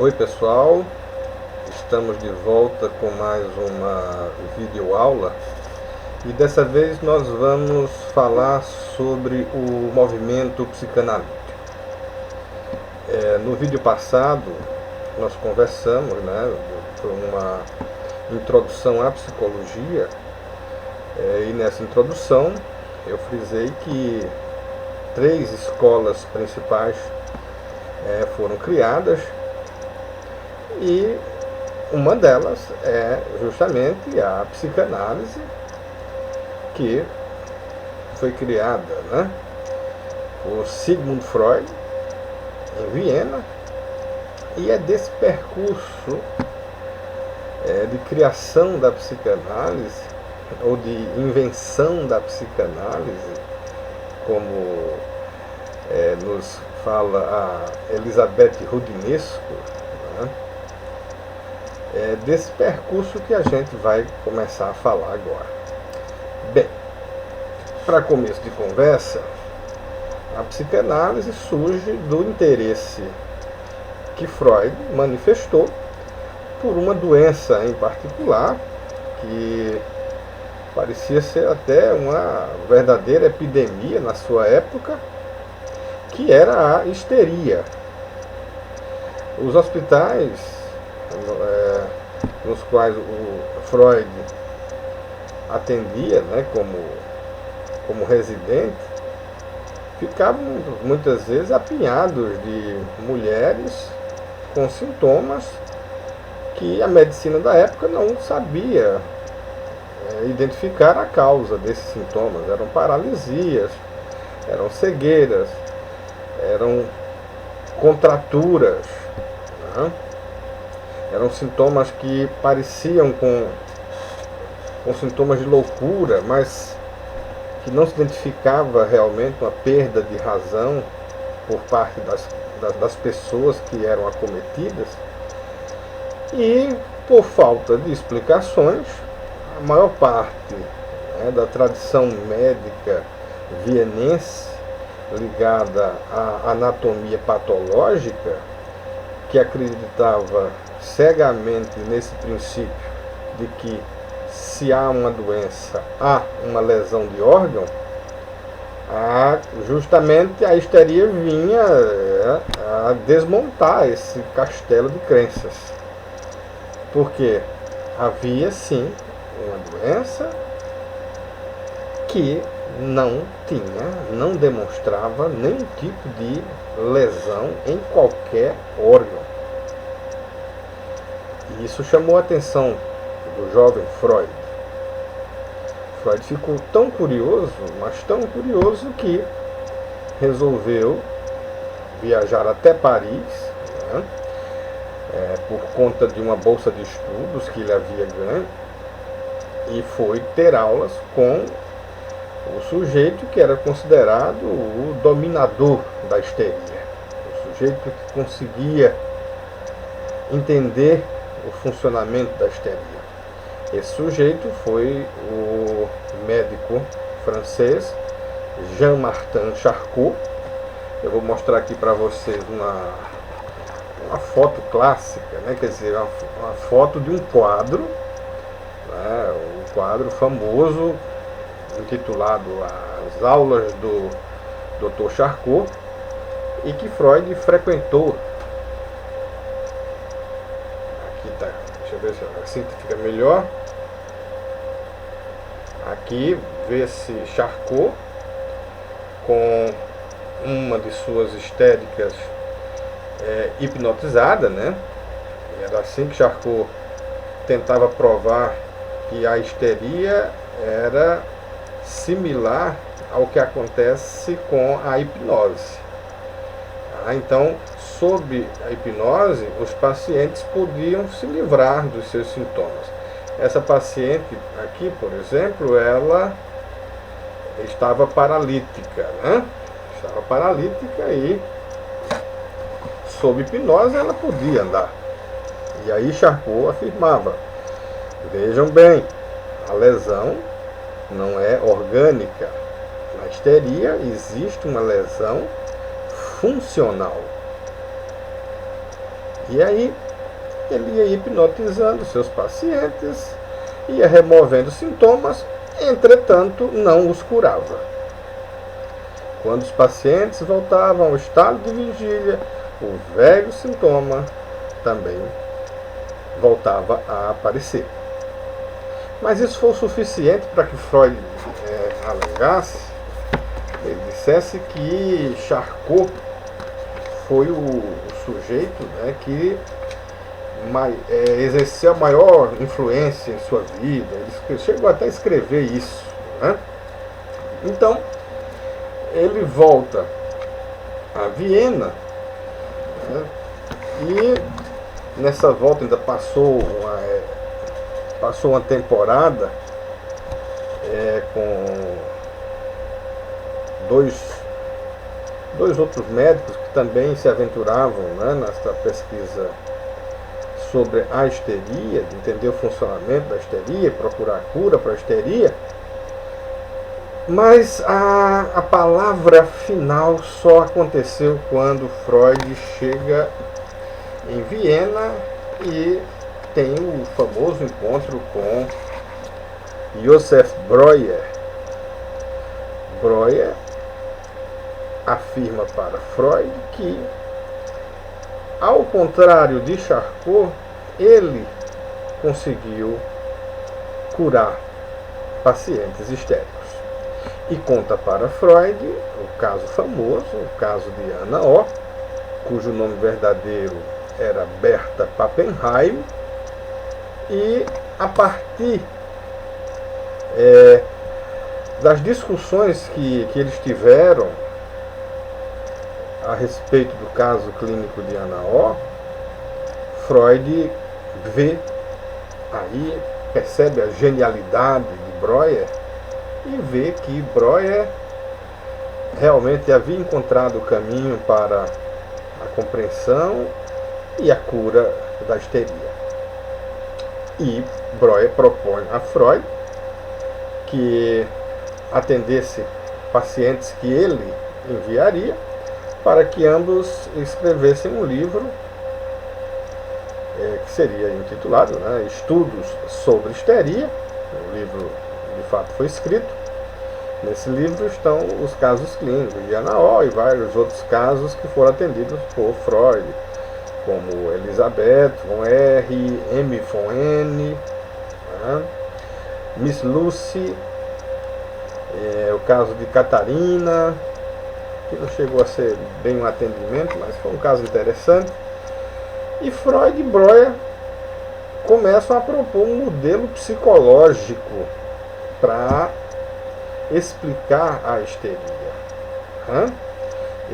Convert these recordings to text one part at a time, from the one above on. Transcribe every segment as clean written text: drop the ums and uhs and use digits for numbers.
Oi pessoal, estamos de volta com mais uma videoaula e dessa vez nós vamos falar sobre o movimento psicanalítico. No vídeo passado nós conversamos, por uma introdução à psicologia, e nessa introdução eu frisei que 3 escolas principais foram criadas. E uma delas é justamente a psicanálise, que foi criada por Sigmund Freud, em Viena, e é desse percurso de criação da psicanálise, ou de invenção da psicanálise, como nos fala a Elizabeth Roudinesco, É desse percurso que a gente vai começar a falar agora. Bem, para começo de conversa, a psicanálise surge do interesse que Freud manifestou por uma doença em particular, que parecia ser até uma verdadeira epidemia na sua época, que era a histeria. Os hospitais nos quais o Freud atendia, como residente, ficavam muitas vezes apinhados de mulheres com sintomas que a medicina da época não sabia identificar a causa desses sintomas. Eram paralisias, eram cegueiras, eram contraturas, eram sintomas que pareciam com sintomas de loucura, mas que não se identificava realmente uma perda de razão por parte das pessoas que eram acometidas. E, por falta de explicações, a maior parte da tradição médica vienense, ligada à anatomia patológica, que acreditava cegamente nesse princípio de que se há uma doença, há uma lesão de órgão, justamente a histeria vinha a desmontar esse castelo de crenças. Porque havia sim uma doença que não demonstrava nenhum tipo de lesão em qualquer órgão. E isso chamou a atenção do jovem Freud. Freud ficou tão curioso, mas tão curioso, que resolveu viajar até Paris, por conta de uma bolsa de estudos que ele havia ganho, e foi ter aulas com o sujeito que era considerado o dominador da histeria, o sujeito que conseguia entender o funcionamento da histeria. Esse sujeito foi o médico francês Jean-Martin Charcot. Eu vou mostrar aqui para vocês uma foto clássica, quer dizer, uma foto de um quadro, um quadro famoso intitulado As Aulas do Dr. Charcot, e que Freud frequentou. Aqui tá, deixa eu ver se assim fica melhor. Aqui vê-se Charcot com uma de suas histéricas hipnotizada, Era assim que Charcot tentava provar que a histeria era similar ao que acontece com a hipnose. Então, sob a hipnose, os pacientes podiam se livrar dos seus sintomas. Essa paciente aqui, por exemplo, ela estava paralítica, Estava paralítica e, sob hipnose, ela podia andar. E aí Charcot afirmava: vejam bem, a lesão não é orgânica. Na histeria existe uma lesão funcional. E aí ele ia hipnotizando seus pacientes, ia removendo sintomas, entretanto não os curava. Quando os pacientes voltavam ao estado de vigília, o velho sintoma também voltava a aparecer. Mas isso foi o suficiente para que Freud alegasse, ele dissesse que Charcot foi o sujeito, né, que exerceu a maior influência em sua vida. Ele chegou até a escrever isso, né? Então, ele volta a Viena, né, e nessa volta ainda passou uma temporada com dois outros médicos que também se aventuravam, né, nessa pesquisa sobre a histeria, de entender o funcionamento da histeria, procurar cura para a histeria. Mas a palavra final só aconteceu quando Freud chega em Viena e tem o famoso encontro com Joseph Breuer. Breuer afirma para Freud que, ao contrário de Charcot, ele conseguiu curar pacientes histéricos. E conta para Freud o caso famoso, o caso de Anna O, cujo nome verdadeiro era Berta Pappenheim, e a partir das discussões que eles tiveram a respeito do caso clínico de Anna O, Freud percebe a genialidade de Breuer e vê que Breuer realmente havia encontrado o caminho para a compreensão e a cura da histeria. E Breuer propõe a Freud que atendesse pacientes que ele enviaria para que ambos escrevessem um livro que seria intitulado, né, Estudos sobre Histeria. O livro de fato foi escrito. Nesse livro estão os casos clínicos de Anna O e vários outros casos que foram atendidos por Freud, como Elisabeth von R., M. von N., né, Miss Lucy, o caso de Catarina, que não chegou a ser bem um atendimento, mas foi um caso interessante. E Freud e Breuer começam a propor um modelo psicológico para explicar a histeria.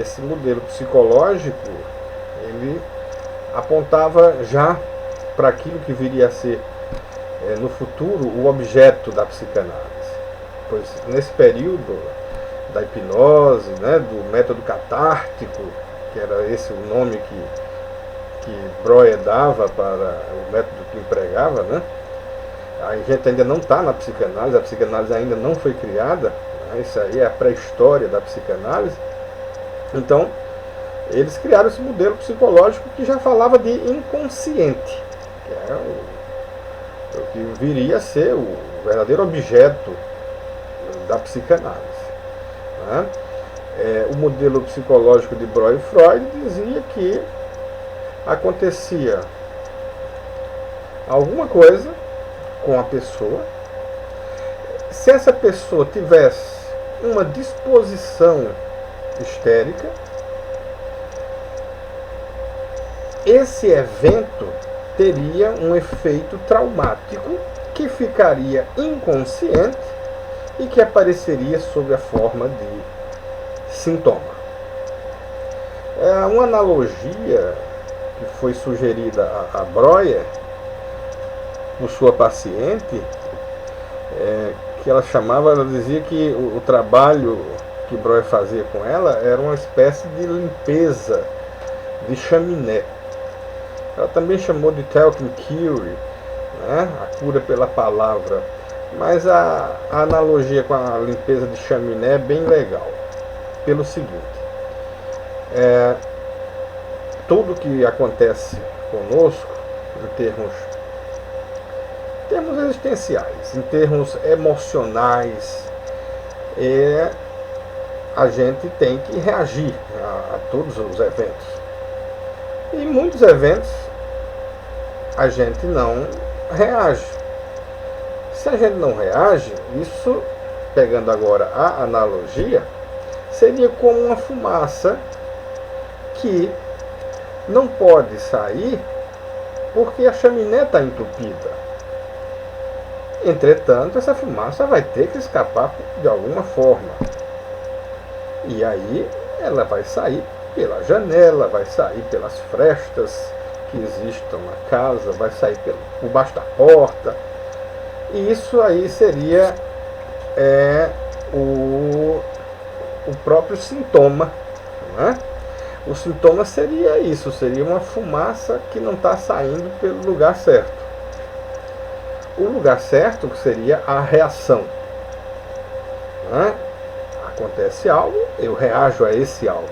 Esse modelo psicológico, ele apontava já para aquilo que viria a ser no futuro o objeto da psicanálise. Pois nesse período da hipnose, né, do método catártico, que era esse o nome que Breuer dava para o método que empregava, né? A gente ainda não está na psicanálise, a psicanálise ainda não foi criada, né? Isso aí é a pré-história da psicanálise. Então, eles criaram esse modelo psicológico que já falava de inconsciente, que é o que viria a ser o verdadeiro objeto da psicanálise, né? O modelo psicológico de Breuer e Freud dizia que acontecia alguma coisa com a pessoa. Se essa pessoa tivesse uma disposição histérica, esse evento teria um efeito traumático que ficaria inconsciente e que apareceria sob a forma de sintoma. Uma analogia que foi sugerida a Breuer por sua paciente, que ela dizia que o trabalho que Breuer fazia com ela era uma espécie de limpeza de chaminé. Ela também chamou de talking cure, né, a cura pela palavra, mas a analogia com a limpeza de chaminé é bem legal, pelo seguinte: tudo que acontece conosco, em termos existenciais, em termos emocionais, a gente tem que reagir a todos os eventos. E muitos eventos a gente não reage. Se a gente não reage, isso, pegando agora a analogia, seria como uma fumaça que não pode sair porque a chaminé está entupida. Entretanto, essa fumaça vai ter que escapar de alguma forma. E aí ela vai sair pela janela, vai sair pelas frestas que existam na casa, vai sair por baixo da porta. E isso aí seria o próprio sintoma, não é? O sintoma seria isso, seria uma fumaça que não está saindo pelo lugar certo. O lugar certo seria a reação. Não é? Acontece algo, eu reajo a esse algo.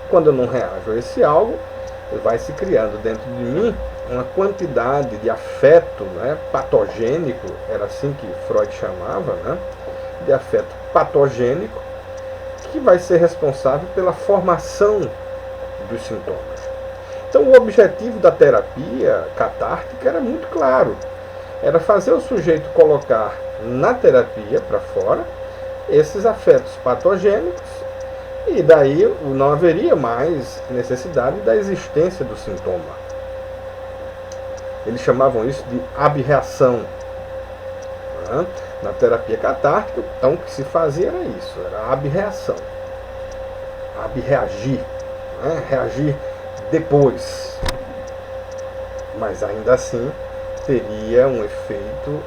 Quando eu não reajo a esse algo, vai se criando dentro de mim uma quantidade de afeto, né, patogênico, era assim que Freud chamava, né, de afeto patogênico, que vai ser responsável pela formação dos sintomas. Então o objetivo da terapia catártica era muito claro. Era fazer o sujeito colocar na terapia, para fora, esses afetos patogênicos, e daí não haveria mais necessidade da existência do sintoma. Eles chamavam isso de abreação. Né? Na terapia catártica, então o que se fazia era isso, era a abreação. Abreagir, né? Reagir depois. Mas ainda assim teria um efeito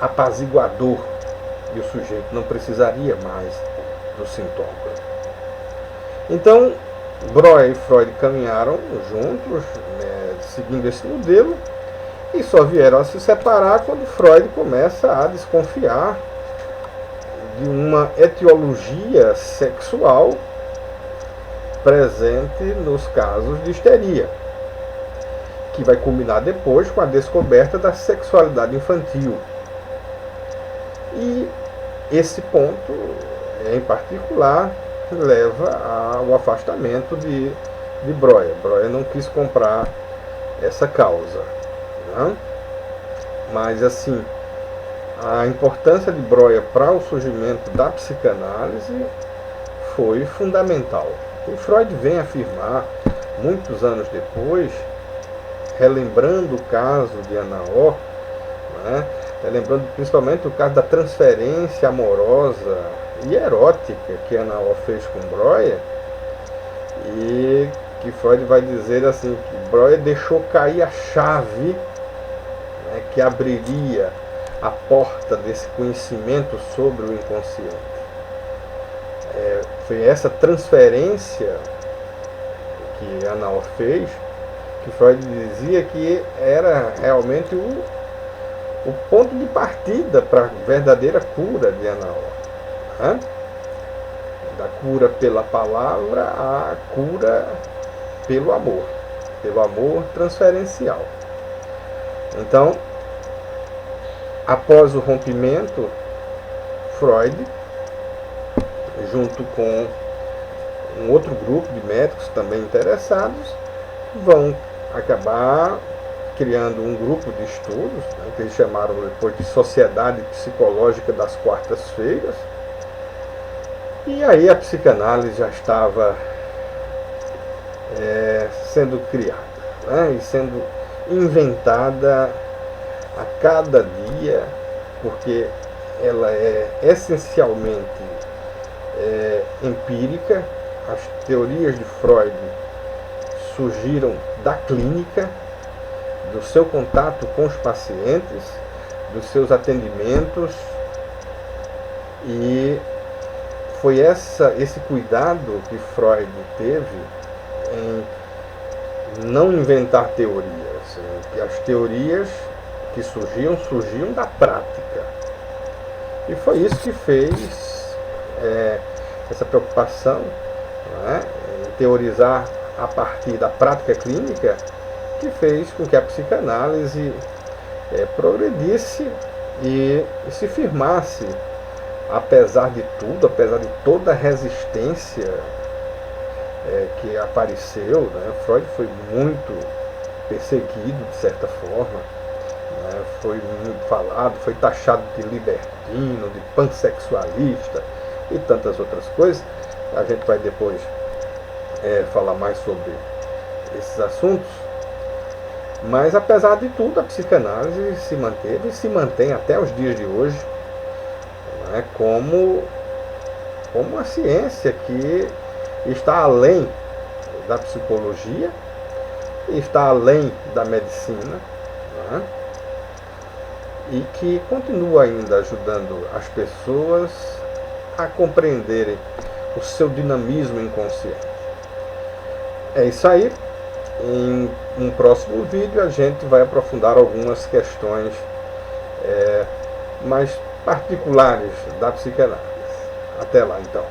apaziguador e o sujeito não precisaria mais do sintoma. Então, Breuer e Freud caminharam juntos, seguindo esse modelo, e só vieram a se separar quando Freud começa a desconfiar de uma etiologia sexual presente nos casos de histeria, que vai culminar depois com a descoberta da sexualidade infantil. E esse ponto, em particular, leva ao afastamento de Breuer. Breuer não quis comprar essa causa. Né? Mas, assim, a importância de Breuer para o surgimento da psicanálise foi fundamental. E Freud vem afirmar, muitos anos depois, relembrando o caso de Anna O, né? Lembrando principalmente o caso da transferência amorosa e erótica que Anna O fez com Breuer, e que Freud vai dizer assim, que Breuer deixou cair a chave, né, que abriria a porta desse conhecimento sobre o inconsciente. Foi essa transferência que Anna O fez, que Freud dizia que era realmente o ponto de partida para a verdadeira cura de Anna O. Né? Da cura pela palavra à cura pelo amor transferencial. Então, após o rompimento, Freud, junto com um outro grupo de médicos também interessados, vão acabar criando um grupo de estudos, né, que eles chamaram depois de Sociedade Psicológica das Quartas-Feiras. E aí a psicanálise já estava sendo criada, né, e sendo inventada a cada dia, porque ela é essencialmente empírica. As teorias de Freud surgiram da clínica, do seu contato com os pacientes, dos seus atendimentos, e foi esse cuidado que Freud teve em não inventar teorias, que as teorias que surgiam da prática. E foi isso que fez essa preocupação, né, em teorizar a partir da prática clínica que fez com que a psicanálise progredisse e se firmasse, apesar de tudo, apesar de toda a resistência que apareceu, né? Freud foi muito perseguido de certa forma, né? Foi muito falado, foi taxado de libertino, de pansexualista e tantas outras coisas. A gente vai depois falar mais sobre esses assuntos. Mas apesar de tudo, a psicanálise se manteve e se mantém até os dias de hoje, né, como uma ciência que está além da psicologia, está além da medicina, né, e que continua ainda ajudando as pessoas a compreenderem o seu dinamismo inconsciente. É isso aí. Em um próximo vídeo a gente vai aprofundar algumas questões mais particulares da psicanálise. Até lá então.